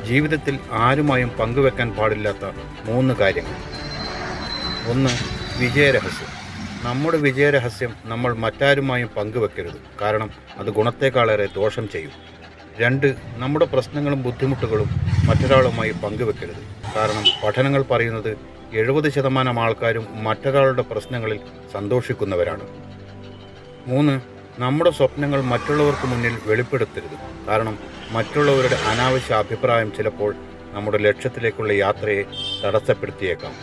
ജീവിതത്തിൽ ആരുമായും പങ്കുവെക്കാൻ പാടില്ലാത്ത 3 കാര്യങ്ങൾ. 1. വിജയരഹസ്യം. നമ്മുടെ വിജയരഹസ്യം നമ്മൾ മറ്റാരുമായും പങ്കുവെക്കരുത്. കാരണം അത് ഗുണത്തേക്കാളേറെ ദോഷം ചെയ്യും. 2. നമ്മുടെ പ്രശ്നങ്ങളും ബുദ്ധിമുട്ടുകളും മറ്റൊരാളുമായി പങ്കുവെക്കരുത്. കാരണം പഠനങ്ങൾ പറയുന്നത് 70% ആൾക്കാരും മറ്റൊരാളുടെ പ്രശ്നങ്ങളിൽ സന്തോഷിക്കുന്നവരാണ്. 3. നമ്മുടെ സ്വപ്നങ്ങൾ മറ്റുള്ളവർക്ക് മുന്നിൽ വെളിപ്പെടുത്തരുത്. കാരണം മറ്റുള്ളവരുടെ അനാവശ്യ അഭിപ്രായം ചിലപ്പോൾ നമ്മുടെ ലക്ഷ്യത്തിലേക്കുള്ള യാത്രയെ തടസ്സപ്പെടുത്തിയേക്കാം.